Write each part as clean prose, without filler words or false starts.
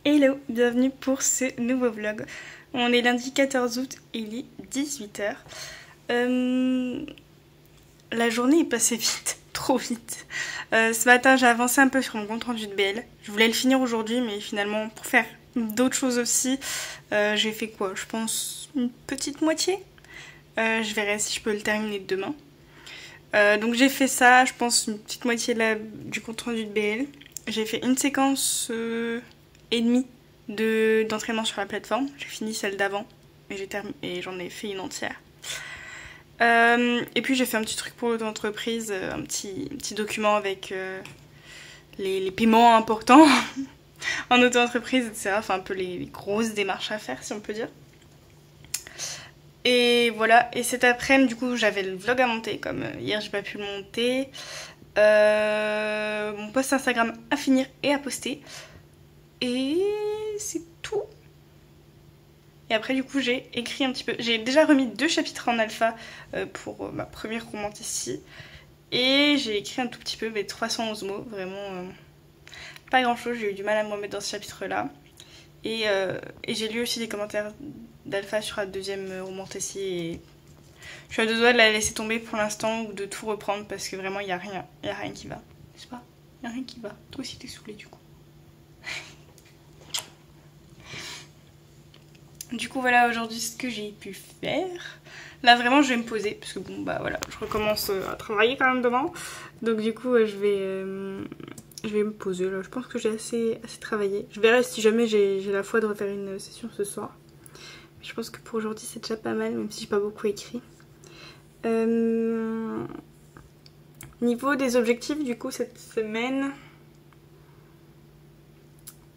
Hello, bienvenue pour ce nouveau vlog. On est lundi 14 août et il est 18 h. La journée est passée vite, trop vite. Ce matin j'ai avancé un peu sur mon compte rendu de BL. Je voulais le finir aujourd'hui mais finalement pour faire d'autres choses aussi, j'ai fait quoi? Je pense une petite moitié. Je verrai si je peux le terminer demain. Donc j'ai fait ça, je pense une petite moitié du compte rendu de BL. J'ai fait une séquence et demie d'entraînement sur la plateforme. J'ai fini celle d'avant et j'en ai fait une entière. Et puis j'ai fait un petit truc pour l'auto-entreprise, un petit document avec les paiements importants en auto-entreprise, etc. Enfin un peu les grosses démarches à faire si on peut dire. Et voilà, et cet après-midi du coup j'avais le vlog à monter, comme hier j'ai pas pu le monter. Mon post Instagram à finir et à poster. Et c'est tout. Et après du coup j'ai écrit un petit peu. J'ai déjà remis 2 chapitres en alpha pour ma première romanticie. Et j'ai écrit un tout petit peu, mais 311 mots, vraiment pas grand chose. J'ai eu du mal à me remettre dans ce chapitre là. Et j'ai lu aussi des commentaires d'alpha sur la deuxième romanticie. Et je suis à 2 doigts de la laisser tomber pour l'instant ou de tout reprendre parce que vraiment il n'y a rien qui va. Je sais pas, il n'y a rien qui va. Toi aussi t'es saoulée du coup. Du coup voilà aujourd'hui ce que j'ai pu faire. Là vraiment je vais me poser parce que bon bah voilà je recommence à travailler quand même demain. Donc du coup je vais me poser là. Je pense que j'ai assez travaillé. Je verrai si jamais j'ai la foi de refaire une session ce soir. Mais je pense que pour aujourd'hui c'est déjà pas mal même si j'ai pas beaucoup écrit. Niveau des objectifs du coup cette semaine...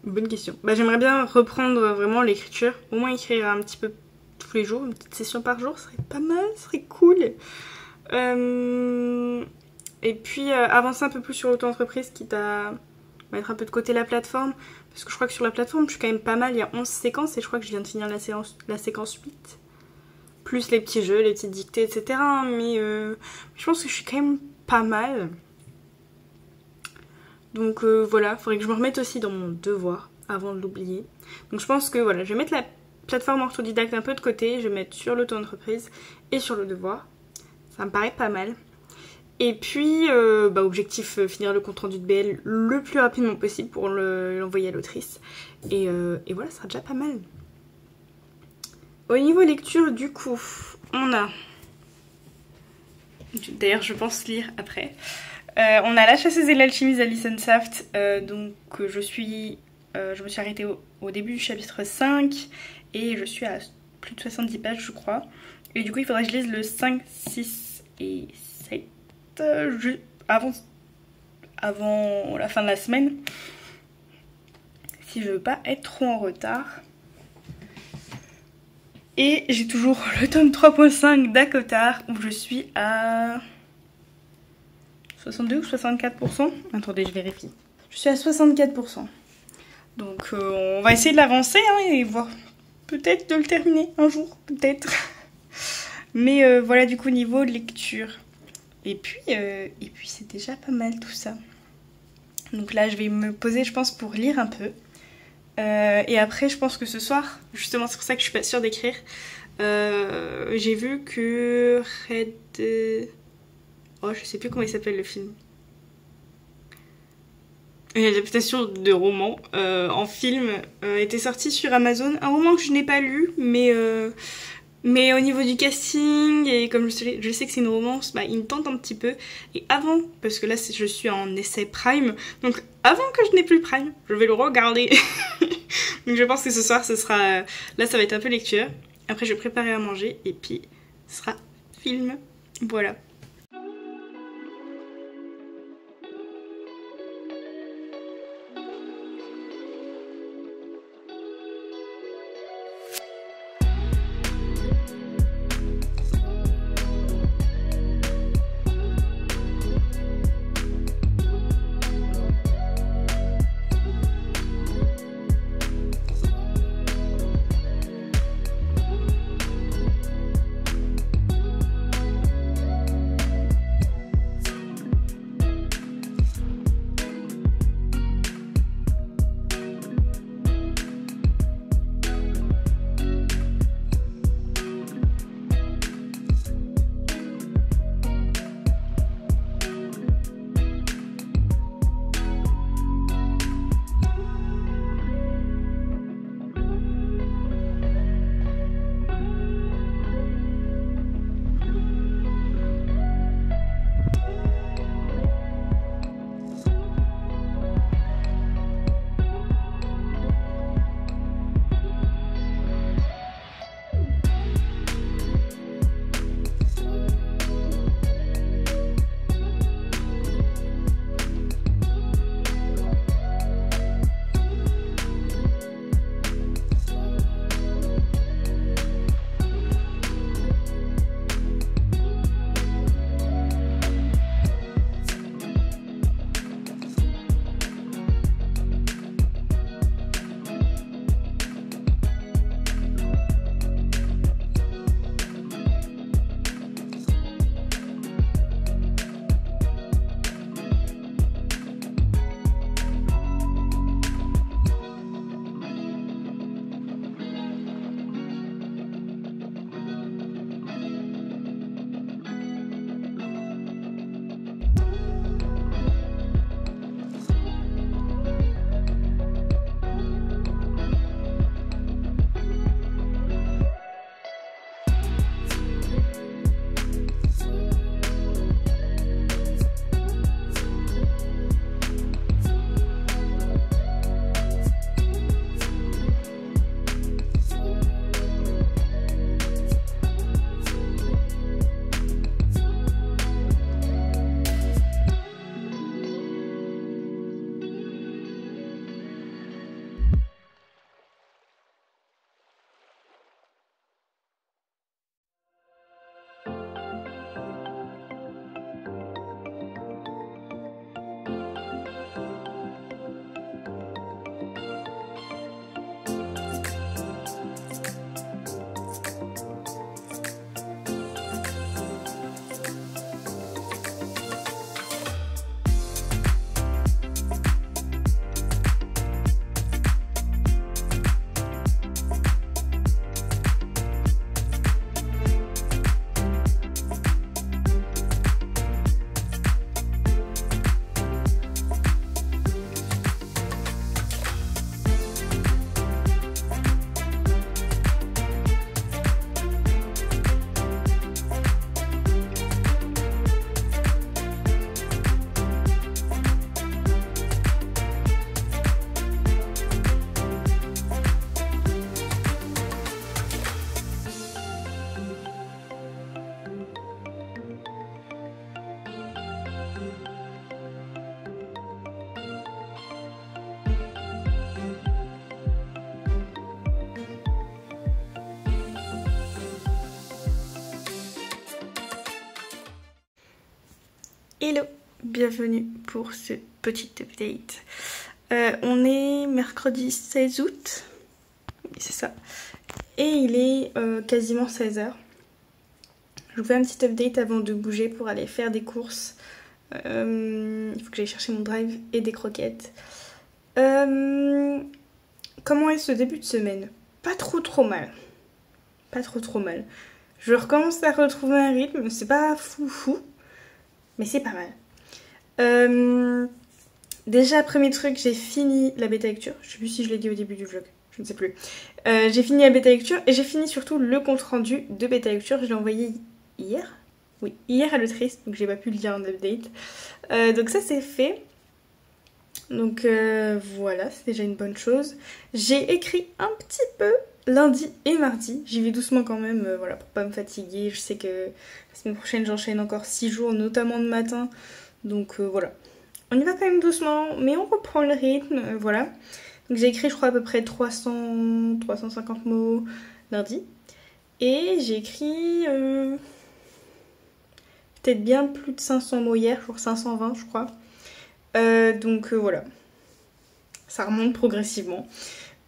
Bonne question. Bah, j'aimerais bien reprendre vraiment l'écriture. Au moins écrire un petit peu tous les jours. Une petite session par jour, ce serait pas mal, ce serait cool. Et puis avancer un peu plus sur l'auto-entreprise, quitte à mettre un peu de côté la plateforme. Parce que je crois que sur la plateforme, je suis quand même pas mal. Il y a 11 séquences et je crois que je viens de finir la séquence 8. Plus les petits jeux, les petites dictées, etc. Mais je pense que je suis quand même pas mal. Donc voilà, il faudrait que je me remette aussi dans mon devoir avant de l'oublier. Donc je pense que voilà, je vais mettre la plateforme orthodidacte un peu de côté, je vais mettre sur l'auto-entreprise et sur le devoir. Ça me paraît pas mal. Et puis, objectif, finir le compte rendu de BL le plus rapidement possible pour l'envoyer à l'autrice. Et voilà, ça sera déjà pas mal. Au niveau lecture, du coup, on a... D'ailleurs, je pense lire après. On a La chasseuse et l'alchimiste d'Alison Saft, donc je me suis arrêtée au début du chapitre 5 et je suis à plus de 70 pages je crois. Et du coup il faudrait que je lise le 5, 6 et 7 avant la fin de la semaine. Si je veux pas être trop en retard. Et j'ai toujours le tome 3.5 d'Akotar où je suis à... 62 ou 64%. Attendez, je vérifie. Je suis à 64%. Donc on va essayer de l'avancer hein, et voir peut-être de le terminer un jour, peut-être. Mais voilà du coup niveau de lecture. Et puis c'est déjà pas mal tout ça. Donc là je vais me poser je pense pour lire un peu. Et après je pense que ce soir, justement c'est pour ça que je suis pas sûre d'écrire. J'ai vu que Oh, je sais plus comment il s'appelle le film. Une adaptation de roman en film était sortie sur Amazon. Un roman que je n'ai pas lu, mais au niveau du casting, et comme je sais que c'est une romance, bah, il me tente un petit peu. Et avant, parce que là je suis en essai Prime, donc avant que je n'ai plus Prime, je vais le regarder. Donc je pense que ce soir, ce sera... Là ça va être un peu lecture. Après je vais préparer à manger et puis ce sera film. Voilà. Hello, bienvenue pour ce petit update. On est mercredi 16 août, c'est ça, et il est quasiment 16 h. Je vous fais un petit update avant de bouger pour aller faire des courses. Il faut que j'aille chercher mon drive et des croquettes. Comment est ce début de semaine? Pas trop mal. Pas trop mal. Je recommence à retrouver un rythme, c'est pas fou, mais c'est pas mal. Déjà, premier truc, j'ai fini la bêta lecture. Je sais plus si je l'ai dit au début du vlog, je ne sais plus. J'ai fini la bêta lecture et j'ai fini surtout le compte rendu de bêta lecture. Je l'ai envoyé hier. Oui, hier à l'autrice, donc j'ai pas pu le dire en update. Donc ça c'est fait. Donc voilà, c'est déjà une bonne chose. J'ai écrit un petit peu lundi et mardi. J'y vais doucement quand même, voilà, pour pas me fatiguer. Je sais que la semaine prochaine j'enchaîne encore 6 jours, notamment le matin. Donc voilà. On y va quand même doucement, mais on reprend le rythme, voilà. Donc j'ai écrit je crois à peu près 350 mots lundi. Et j'ai écrit peut-être bien plus de 500 mots hier, genre 520 je crois. Donc voilà. Ça remonte progressivement.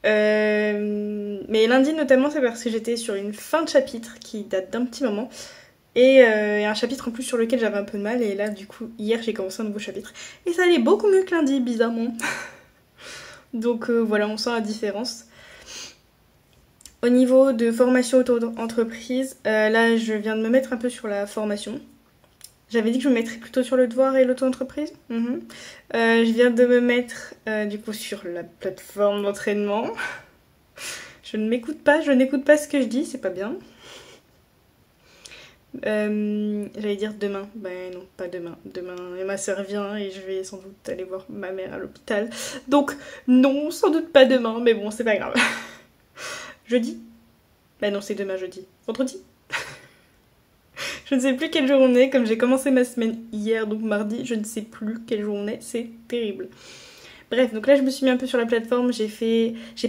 Mais lundi notamment c'est parce que j'étais sur une fin de chapitre qui date d'un petit moment. Et un chapitre en plus sur lequel j'avais un peu de mal. Et là du coup hier j'ai commencé un nouveau chapitre. Et ça allait beaucoup mieux que lundi bizarrement. Donc voilà, on sent la différence. Au niveau de formation auto-entreprise, là je viens de me mettre un peu sur la formation. J'avais dit que je me mettrais plutôt sur le devoir et l'auto-entreprise. Je viens de me mettre du coup sur la plateforme d'entraînement. Je ne m'écoute pas, je n'écoute pas ce que je dis, c'est pas bien. J'allais dire demain. Ben non, pas demain. Demain, ma soeur vient et je vais sans doute aller voir ma mère à l'hôpital. Donc non, sans doute pas demain, mais bon, c'est pas grave. Jeudi? Ben non, c'est demain jeudi. Vendredi? Je ne sais plus quelle jour on est, comme j'ai commencé ma semaine hier, donc mardi, je ne sais plus quelle jour on est, c'est terrible. Bref, donc là je me suis mis un peu sur la plateforme, j'ai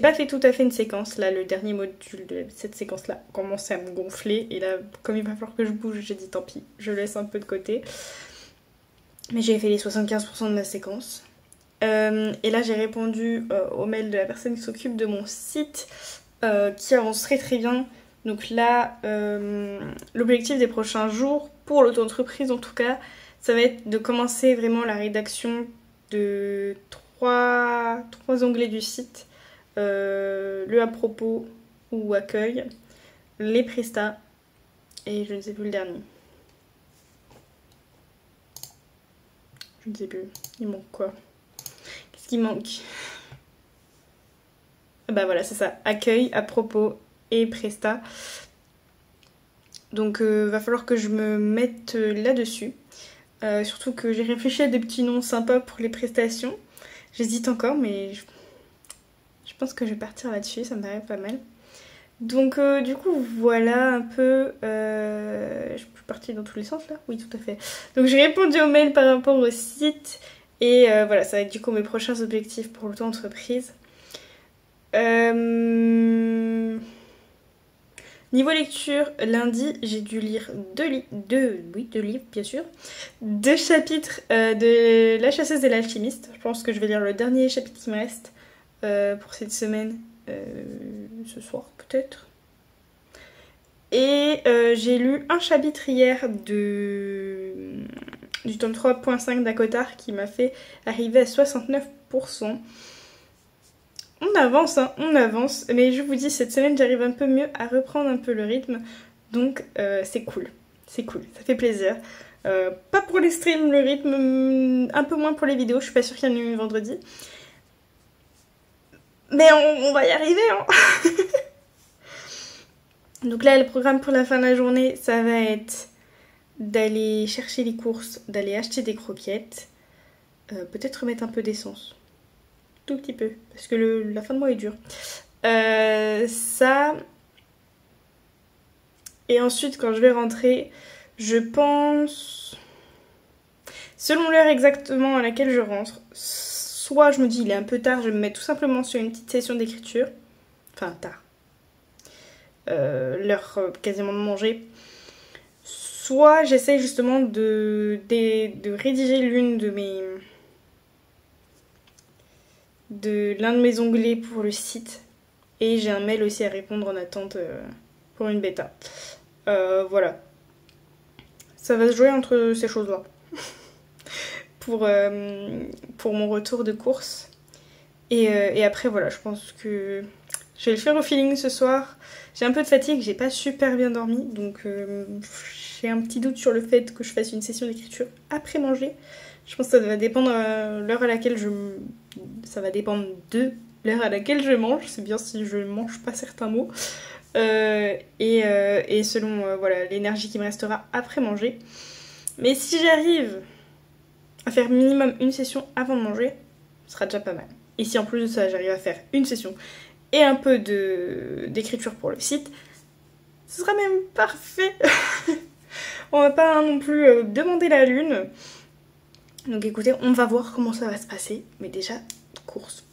pas fait tout à fait une séquence, là le dernier module de cette séquence-là commençait à me gonfler, et là comme il va falloir que je bouge, j'ai dit tant pis, je laisse un peu de côté. Mais j'ai fait les 75% de ma séquence. Et là j'ai répondu au mail de la personne qui s'occupe de mon site, qui avance très bien. Donc là, l'objectif des prochains jours, pour l'auto-entreprise en tout cas, ça va être de commencer vraiment la rédaction de trois onglets du site. Le à propos ou accueil, les prestats et je ne sais plus le dernier. Je ne sais plus, il manque quoi? Qu'est-ce qui manque? Bah voilà, c'est ça, accueil, à propos et Presta. Donc va falloir que je me mette là-dessus. Surtout que j'ai réfléchi à des petits noms sympas pour les prestations. J'hésite encore, mais je pense que je vais partir là-dessus, ça me paraît pas mal. Donc du coup voilà un peu... Je suis partie dans tous les sens là? Oui, tout à fait. Donc j'ai répondu au mail par rapport au site. Et voilà, ça va être du coup mes prochains objectifs pour l'auto-entreprise. Niveau lecture, lundi, j'ai dû lire deux livres, bien sûr. 2 chapitres de La chasseuse et l'alchimiste. Je pense que je vais lire le dernier chapitre qui me reste pour cette semaine, ce soir peut-être. Et j'ai lu un chapitre hier du tome 3.5 d'Akotar qui m'a fait arriver à 69%. On avance, hein, on avance, mais je vous dis, cette semaine, j'arrive un peu mieux à reprendre un peu le rythme, donc c'est cool, ça fait plaisir. Pas pour les streams, le rythme, un peu moins pour les vidéos, je suis pas sûre qu'il y en ait une vendredi. Mais on va y arriver, hein. Donc là, le programme pour la fin de la journée, ça va être d'aller chercher les courses, d'aller acheter des croquettes, peut-être remettre un peu d'essence. Tout petit peu, parce que la fin de mois est dure. Ça. Et ensuite, quand je vais rentrer, je pense... Selon l'heure exactement à laquelle je rentre, soit je me dis il est un peu tard, je me mets tout simplement sur une petite session d'écriture. Enfin, tard. L'heure quasiment de manger. soit j'essaye justement de rédiger l'un de mes onglets pour le site. Et j'ai un mail aussi à répondre en attente pour une bêta. Voilà. Ça va se jouer entre ces choses-là. pour mon retour de course. Et après, voilà, je pense que je vais le faire au feeling ce soir. J'ai un peu de fatigue, j'ai pas super bien dormi. Donc j'ai un petit doute sur le fait que je fasse une session d'écriture après manger. Je pense que ça va dépendre l'heure à laquelle ça va dépendre de l'heure à laquelle je mange. C'est bien si je mange pas certains mots. Et selon voilà, l'énergie qui me restera après manger. Mais si j'arrive à faire minimum une session avant de manger, ce sera déjà pas mal. Et si en plus de ça j'arrive à faire une session et un peu d'écriture pour le site, ce sera même parfait. On va pas non plus demander la lune. Donc écoutez, on va voir comment ça va se passer. Mais déjà, course.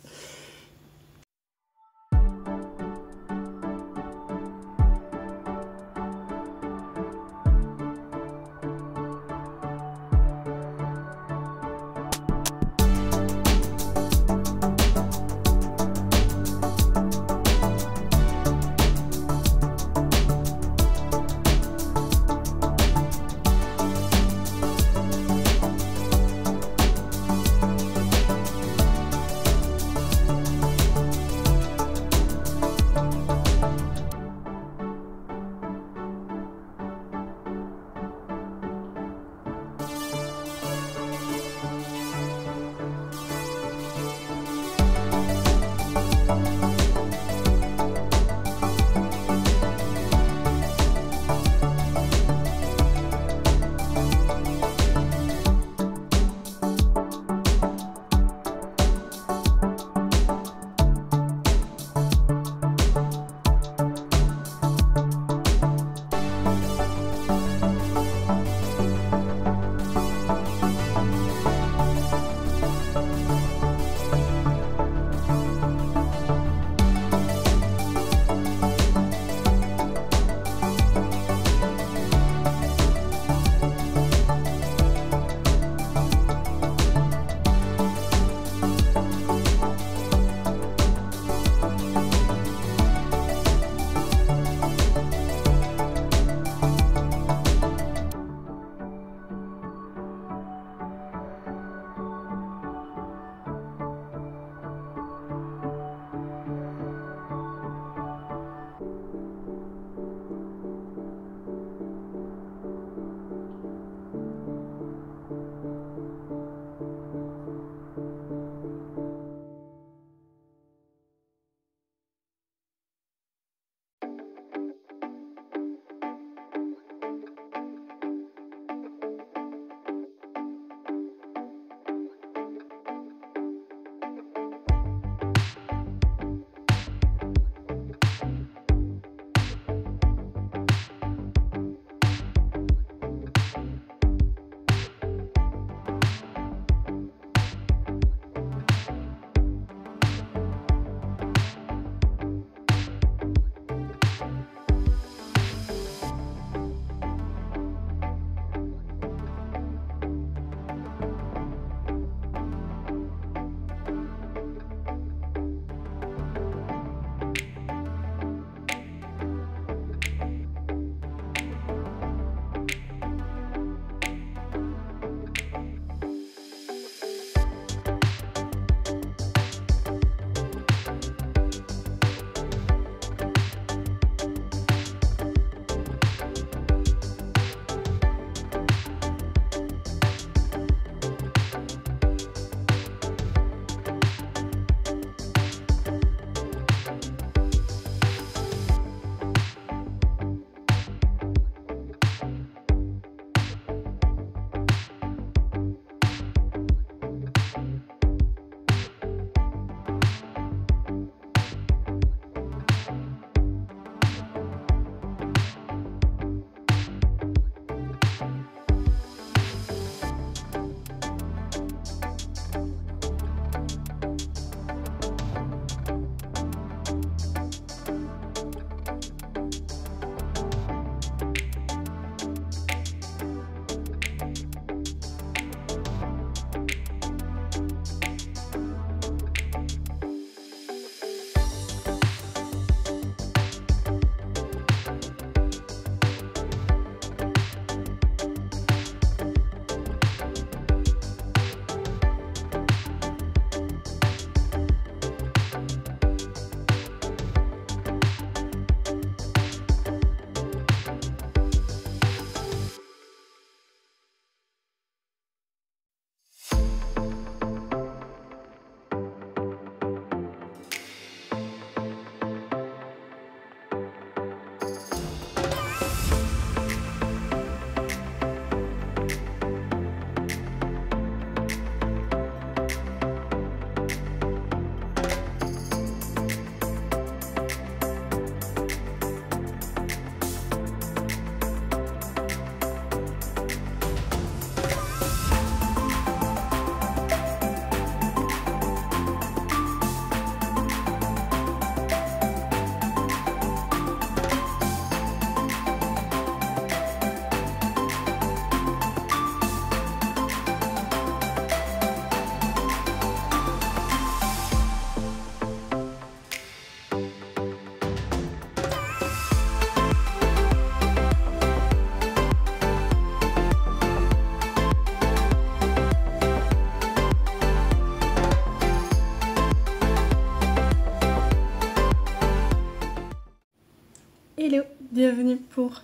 Hello, bienvenue pour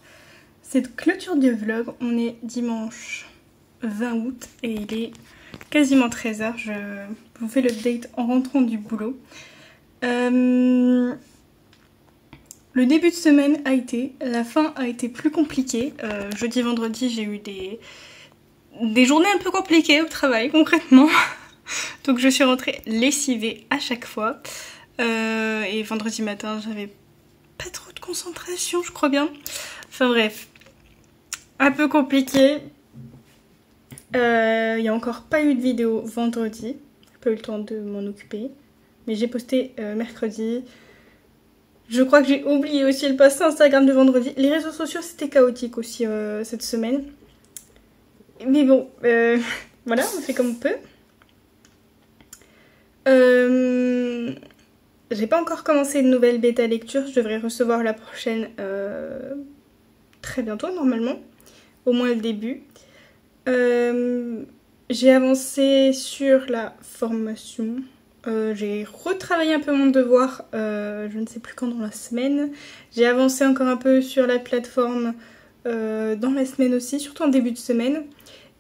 cette clôture de vlog. On est dimanche 20 août et il est quasiment 13h. Je vous fais l'update en rentrant du boulot. Le début de semaine a été, la fin a été plus compliquée. Jeudi, vendredi, j'ai eu des journées un peu compliquées au travail concrètement. Donc je suis rentrée lessivée à chaque fois. Et vendredi matin, j'avais pas trop de concentration, je crois bien. Enfin bref, un peu compliqué. Il n'y a encore pas eu de vidéo vendredi. J'ai pas eu le temps de m'en occuper. Mais j'ai posté mercredi. Je crois que j'ai oublié aussi le post Instagram de vendredi. Les réseaux sociaux, c'était chaotique aussi cette semaine. Mais bon, voilà, on fait comme on peut. J'ai pas encore commencé de nouvelle bêta lecture. Je devrais recevoir la prochaine très bientôt normalement. Au moins le début. J'ai avancé sur la formation. J'ai retravaillé un peu mon devoir, je ne sais plus quand dans la semaine. J'ai avancé encore un peu sur la plateforme dans la semaine aussi, surtout en début de semaine.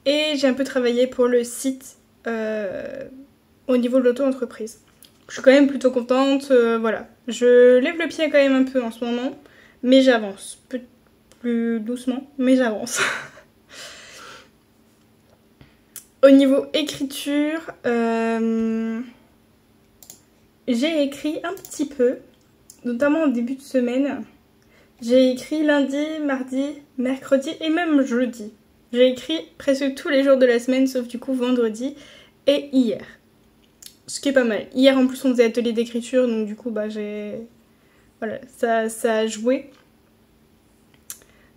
Et j'ai un peu travaillé pour le site au niveau de l'auto-entreprise. Je suis quand même plutôt contente, voilà. Je lève le pied quand même un peu en ce moment, mais j'avance. Plus doucement, mais j'avance. Au niveau écriture, j'ai écrit un petit peu, notamment au début de semaine. J'ai écrit lundi, mardi, mercredi et même jeudi. J'ai écrit presque tous les jours de la semaine, sauf du coup vendredi et hier. Ce qui est pas mal. Hier en plus on faisait atelier d'écriture, donc du coup bah j'ai... Voilà, ça a joué.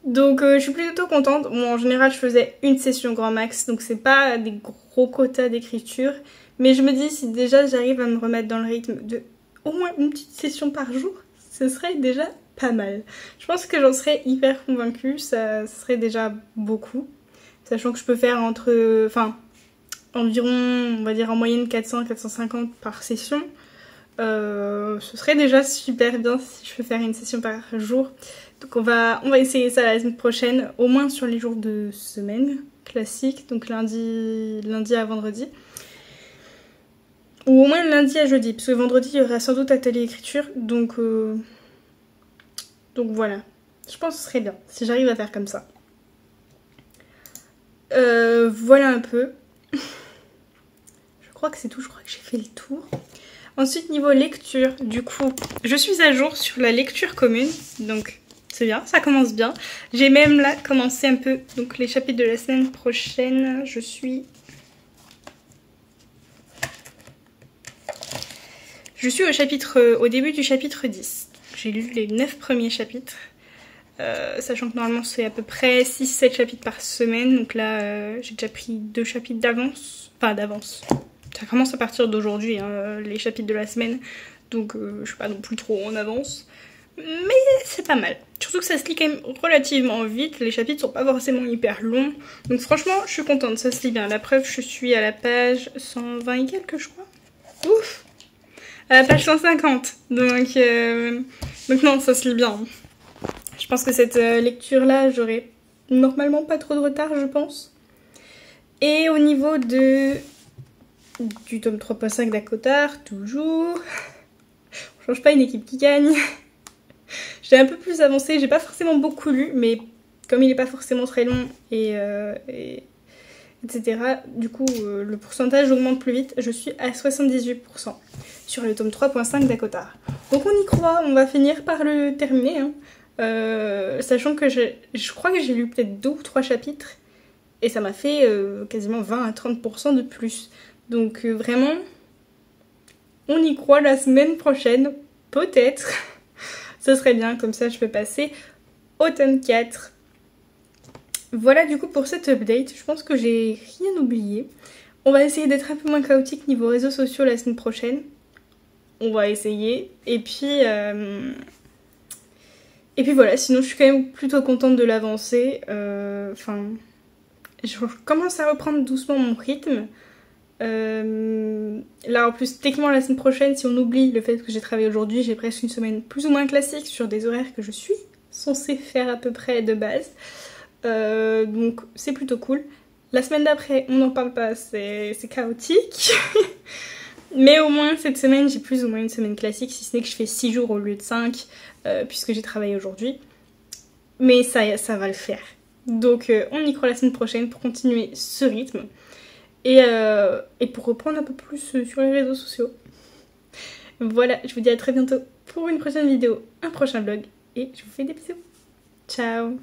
Donc je suis plutôt contente. Bon, en général je faisais une session grand max, donc c'est pas des gros quotas d'écriture. Mais je me dis si déjà j'arrive à me remettre dans le rythme de au moins une petite session par jour, ce serait déjà pas mal. Je pense que j'en serais hyper convaincue, ça serait déjà beaucoup. Sachant que je peux faire environ, on va dire en moyenne 400-450 par session. Ce serait déjà super bien si je peux faire une session par jour. Donc on va essayer ça la semaine prochaine, au moins sur les jours de semaine classiques, donc lundi à vendredi. Ou au moins lundi à jeudi, parce que vendredi il y aura sans doute atelier écriture, donc voilà. Je pense que ce serait bien si j'arrive à faire comme ça. Voilà un peu. Je crois que c'est tout, je crois que j'ai fait le tour. Ensuite niveau lecture, du coup, je suis à jour sur la lecture commune, donc c'est bien, ça commence bien. J'ai même là commencé un peu, donc les chapitres de la semaine prochaine, je suis au début du chapitre 10. J'ai lu les 9 premiers chapitres. Sachant que normalement c'est à peu près 6-7 chapitres par semaine. Donc là j'ai déjà pris 2 chapitres d'avance. Enfin d'avance. Ça commence à partir d'aujourd'hui hein, les chapitres de la semaine. Donc je suis pas non plus trop en avance. Mais c'est pas mal. Surtout que ça se lit quand même relativement vite. Les chapitres sont pas forcément hyper longs. Donc franchement je suis contente, ça se lit bien. La preuve je suis à la page 120 et quelques je crois. Ouf, à la page 150. Donc non ça se lit bien. Je pense que cette lecture-là, j'aurai normalement pas trop de retard, je pense. Et au niveau du tome 3.5 d'Acotar, toujours, on change pas une équipe qui gagne. J'ai un peu plus avancé, j'ai pas forcément beaucoup lu, mais comme il est pas forcément très long etc. Du coup, le pourcentage augmente plus vite. Je suis à 78% sur le tome 3.5 d'Acotar. Donc on y croit, on va finir par le terminer, hein. Sachant que je crois que j'ai lu peut-être 2 ou 3 chapitres et ça m'a fait quasiment 20 à 30% de plus. Donc vraiment, on y croit la semaine prochaine, peut-être. Ce serait bien, comme ça je peux passer au tome 4. Voilà du coup pour cette update, je pense que j'ai rien oublié. On va essayer d'être un peu moins chaotique niveau réseaux sociaux la semaine prochaine. On va essayer. Et puis voilà, sinon je suis quand même plutôt contente de l'avancée. Je commence à reprendre doucement mon rythme. Là en plus, techniquement la semaine prochaine, si on oublie le fait que j'ai travaillé aujourd'hui, j'ai presque une semaine plus ou moins classique sur des horaires que je suis censée faire à peu près de base. Donc c'est plutôt cool. La semaine d'après, on n'en parle pas, c'est chaotique. Mais au moins cette semaine, j'ai plus ou moins une semaine classique, si ce n'est que je fais 6 jours au lieu de 5, puisque j'ai travaillé aujourd'hui. Mais ça va le faire. Donc on y croit la semaine prochaine pour continuer ce rythme. Et pour reprendre un peu plus sur les réseaux sociaux. Voilà, je vous dis à très bientôt pour une prochaine vidéo, un prochain vlog. Et je vous fais des bisous. Ciao!